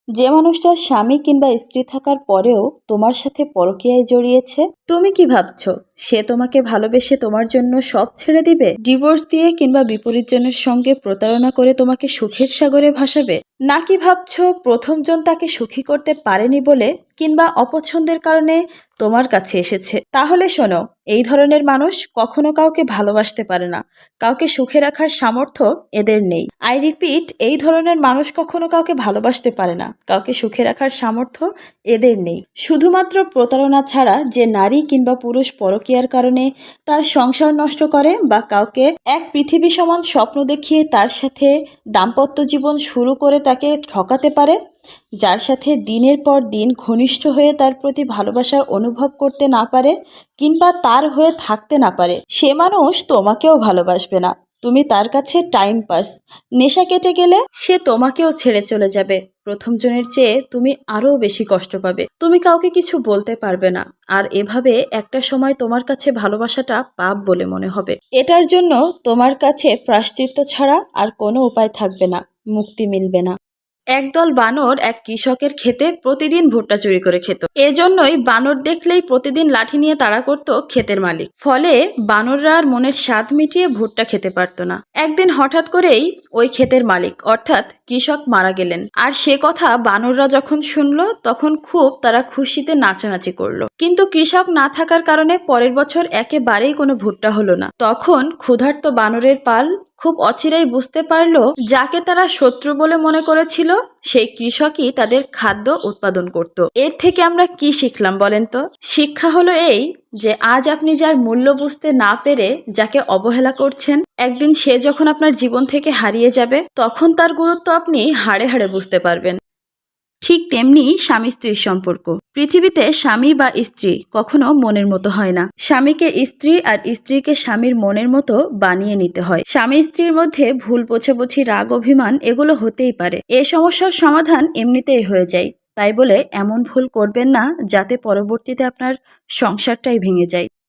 যে মানুষটা স্বামী কিংবা স্ত্রী থাকার পরেও তোমার সাথে পরকীয়ায় জড়িয়েছে, তুমি কি ভাবছো সে তোমাকে ভালোবেসে তোমার জন্য সব ছেড়ে দিবে? ডিভোর্স দিয়ে কিংবা বিপরীত জনের সঙ্গে প্রতারণা করে তোমাকে সুখের সাগরে ভাসাবে? নাকি ভাবছো প্রথমজন তাকে সুখী করতে পারেনি বলে কিংবা অপছন্দের কারণে তোমার কাছে এসেছে? তাহলে শোনো, এই ধরনের মানুষ কখনো কাউকে ভালোবাসতে পারে না, কাউকে সুখে রাখার সামর্থ্য এদের নেই। আই রিপিট, এই ধরনের মানুষ কখনো কাউকে ভালোবাসতে পারে না, কাউকে সুখে রাখার সামর্থ্য এদের নেই। শুধুমাত্র প্রতারণা ছাড়া যে নারী কিংবা পুরুষ পরকীয়ার কারণে তার সংসার নষ্ট করে বা কাউকে এক পৃথিবী সমান স্বপ্ন দেখিয়ে তার সাথে দাম্পত্য জীবন শুরু করে তাকে ঠকাতে পারে, যার সাথে দিনের পর দিন ঘনিষ্ঠ হয়ে তার প্রতি ভালোবাসার অনুভব করতে না পারে কিংবা তার হয়ে থাকতে না পারে, সে মানুষ তোমাকেও ভালোবাসবে না। তুমি তার কাছে টাইম পাস, নেশা কেটে গেলে সে তোমাকেও ছেড়ে চলে যাবে। প্রথম জনের চেয়ে তুমি আরও বেশি কষ্ট পাবে, তুমি কাউকে কিছু বলতে পারবে না, আর এভাবে একটা সময় তোমার কাছে ভালোবাসাটা পাপ বলে মনে হবে। এটার জন্য তোমার কাছে প্রায়শ্চিত্ত ছাড়া আর কোনো উপায় থাকবে না, মুক্তি মিলবে না। একদল বানর এক কৃষকের ক্ষেতে প্রতিদিন ভুট্টা চুরি করে খেত। এজন্যই বানর দেখলেই প্রতিদিন লাঠি নিয়ে তাড়া করত ক্ষেতের মালিক। ফলে বানররা আর মনের স্বাদ মিটিয়ে ভুট্টা খেতে পারত না। একদিন হঠাৎ করেই ওই ক্ষেতের মালিক অর্থাৎ কৃষক মারা গেলেন। আর সে কথা বানররা যখন শুনলো তখন খুব তারা খুশিতে নাচানাচি করলো। কিন্তু কৃষক না থাকার কারণে পরের বছর একেবারেই কোনো ভুট্টা হলো না। তখন ক্ষুধার্ত বানরের পাল খুব অচিরেই বুঝতে পারলো যাকে তারা শত্রু বলে মনে করেছিল সেই কৃষকই তাদের খাদ্য উৎপাদন করত। এর থেকে আমরা কি শিখলাম বলেন তো? শিক্ষা হলো এই যে আজ আপনি যার মূল্য বুঝতে না পেরে যাকে অবহেলা করছেন, একদিন সে যখন আপনার জীবন থেকে হারিয়ে যাবে তখন তার গুরুত্ব আপনি হাড়ে হাড়ে বুঝতে পারবেন। ঠিক তেমনি স্বামী স্ত্রীর সম্পর্ক। পৃথিবীতে স্বামী বা স্ত্রী কখনো মনের মতো হয় না। স্বামীকে স্ত্রী আর স্ত্রীকে স্বামীর মনের মতো বানিয়ে নিতে হয়। স্বামী স্ত্রীর মধ্যে ভুল বোঝাবুঝি, রাগ, অভিমান এগুলো হতেই পারে। এ সমস্যার সমাধান এমনিতেই হয়ে যায়। তাই বলে এমন ভুল করবেন না যাতে পরবর্তীতে আপনার সংসারটাই ভেঙে যায়।